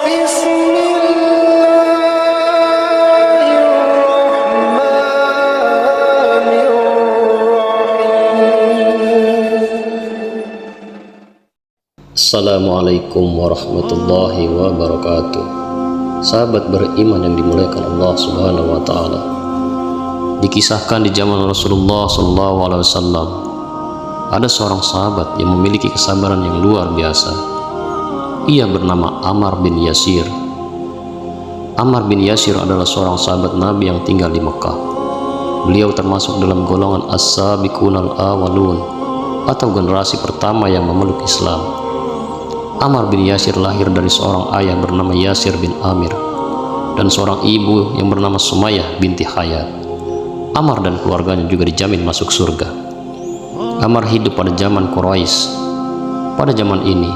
Assalamualaikum warahmatullahi wabarakatuh. Sahabat beriman yang dimuliakan Allah Subhanahu wa taala. Dikisahkan di zaman Rasulullah SAW, ada seorang sahabat yang memiliki kesabaran yang luar biasa. Ia bernama Ammar bin Yasir. Ammar bin Yasir adalah seorang sahabat Nabi yang tinggal di Mekah. Beliau termasuk dalam golongan as-sabiqunal awwalun, atau generasi pertama yang memeluk Islam. Ammar bin Yasir lahir dari seorang ayah bernama Yasir bin Amir dan seorang ibu yang bernama Sumayyah binti Hayat. Ammar dan keluarganya juga dijamin masuk surga. Ammar hidup pada zaman Quraisy. Pada zaman ini,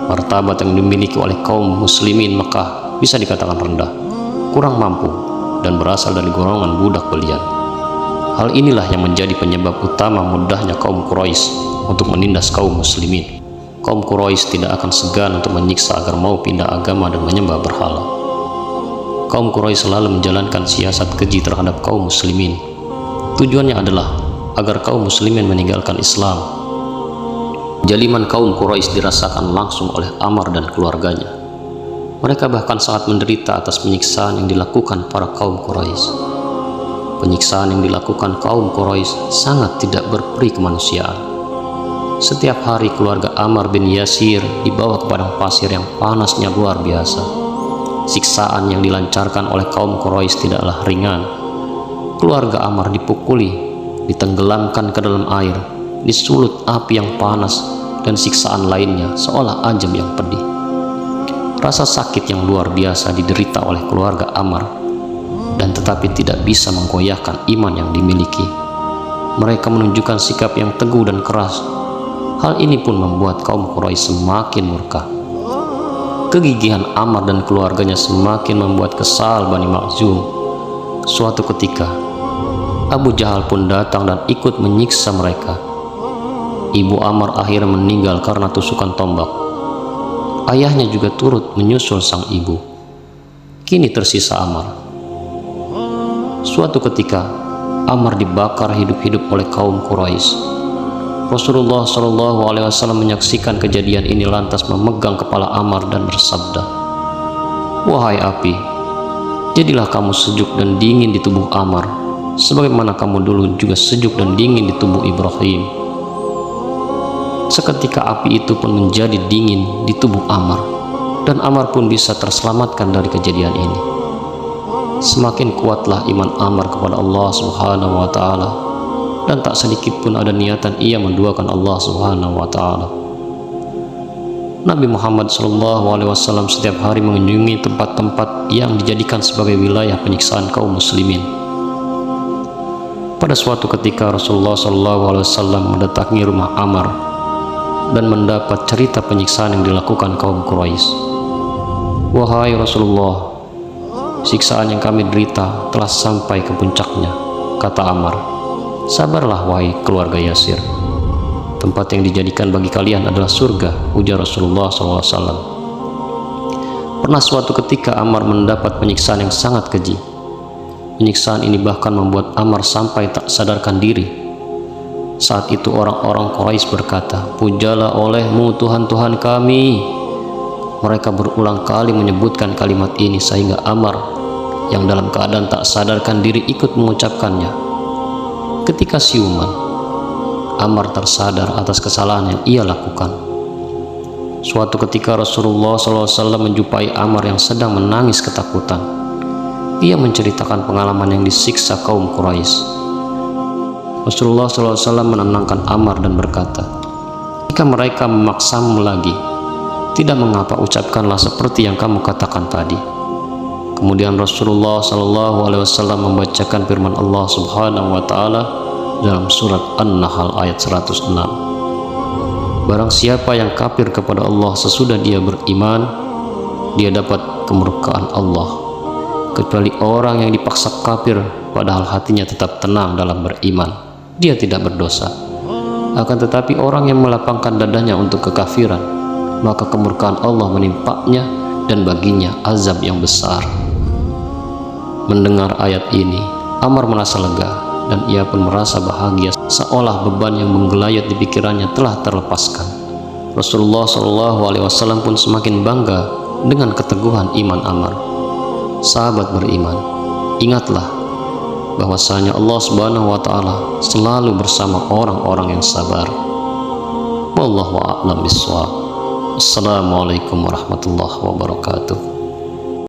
martabat yang dimiliki oleh kaum muslimin Mekah bisa dikatakan rendah, kurang mampu, dan berasal dari golongan budak belian. Hal inilah yang menjadi penyebab utama mudahnya kaum Quraisy untuk menindas kaum muslimin. Kaum Quraisy tidak akan segan untuk menyiksa agar mau pindah agama dan menyembah berhala. Kaum Quraisy selalu menjalankan siasat keji terhadap kaum muslimin. Tujuannya adalah agar kaum muslimin meninggalkan Islam. Jaliman kaum Quraisy dirasakan langsung oleh Ammar dan keluarganya. Mereka bahkan sangat menderita atas penyiksaan yang dilakukan para kaum Quraisy. Penyiksaan yang dilakukan kaum Quraisy sangat tidak berperi kemanusiaan. Setiap hari keluarga Ammar bin Yasir dibawa ke padang pasir yang panasnya luar biasa. Siksaan yang dilancarkan oleh kaum Quraisy tidaklah ringan. Keluarga Ammar dipukuli, ditenggelamkan ke dalam air, disulut api yang panas, dan siksaan lainnya seolah ajam yang pedih. Rasa sakit yang luar biasa diderita oleh keluarga Ammar, dan tetapi tidak bisa menggoyahkan iman yang dimiliki. Mereka menunjukkan sikap yang teguh dan keras. Hal ini pun membuat kaum Quraisy semakin murka. Kegigihan Ammar dan keluarganya semakin membuat kesal Bani Makhzum. Suatu ketika, Abu Jahal pun datang dan ikut menyiksa mereka. Ibu Ammar akhirnya meninggal karena tusukan tombak. Ayahnya juga turut menyusul sang ibu. Kini tersisa Ammar. Suatu ketika, Ammar dibakar hidup-hidup oleh kaum Quraisy. Rasulullah SAW menyaksikan kejadian ini lantas memegang kepala Ammar dan bersabda, "Wahai api, jadilah kamu sejuk dan dingin di tubuh Ammar, sebagaimana kamu dulu juga sejuk dan dingin di tubuh Ibrahim." Seketika api itu pun menjadi dingin di tubuh Ammar, dan Ammar pun bisa terselamatkan dari kejadian ini. Semakin kuatlah iman Ammar kepada Allah Subhanahu wa taala, dan tak sedikit pun ada niatan ia menduakan Allah Subhanahu wa taala. Nabi Muhammad SAW setiap hari mengunjungi tempat-tempat yang dijadikan sebagai wilayah penyiksaan kaum muslimin. Pada suatu ketika Rasulullah SAW mendatangi rumah Ammar dan mendapat cerita penyiksaan yang dilakukan kaum Quraisy. "Wahai Rasulullah, siksaan yang kami derita telah sampai ke puncaknya," kata Ammar. "Sabarlah wahai keluarga Yasir. Tempat yang dijadikan bagi kalian adalah surga," ujar Rasulullah SAW. Pernah suatu ketika Ammar mendapat penyiksaan yang sangat keji. Penyiksaan ini bahkan membuat Ammar sampai tak sadarkan diri. Saat itu orang-orang Quraisy berkata, "Pujalah olehmu Tuhan-Tuhan kami." Mereka berulang kali menyebutkan kalimat ini sehingga Ammar yang dalam keadaan tak sadarkan diri ikut mengucapkannya. Ketika siuman, Ammar tersadar atas kesalahan yang ia lakukan. Suatu ketika Rasulullah SAW menjumpai Ammar yang sedang menangis ketakutan. Ia menceritakan pengalaman yang disiksa kaum Quraisy. Rasulullah SAW menenangkan Ammar dan berkata, "Jika mereka memaksamu lagi, tidak mengapa ucapkanlah seperti yang kamu katakan tadi." Kemudian Rasulullah SAW membacakan firman Allah Subhanahu wa taala dalam surat An-Nahl ayat 106. "Barang siapa yang kafir kepada Allah sesudah dia beriman, dia dapat kemurkaan Allah, kecuali orang yang dipaksa kafir padahal hatinya tetap tenang dalam beriman, dia tidak berdosa. Akan tetapi orang yang melapangkan dadanya untuk kekafiran, maka kemurkaan Allah menimpanya dan baginya azab yang besar. Mendengar ayat ini, Ammar merasa lega dan ia pun merasa bahagia seolah beban yang menggelayut di pikirannya telah terlepaskan. Rasulullah SAW pun semakin bangga dengan keteguhan iman Ammar. Sahabat beriman, ingatlah bahwasanya Allah Subhanahu wa Ta'ala selalu bersama orang-orang yang sabar. Wallahu a'lam bishawab. Assalamualaikum warahmatullahi wabarakatuh.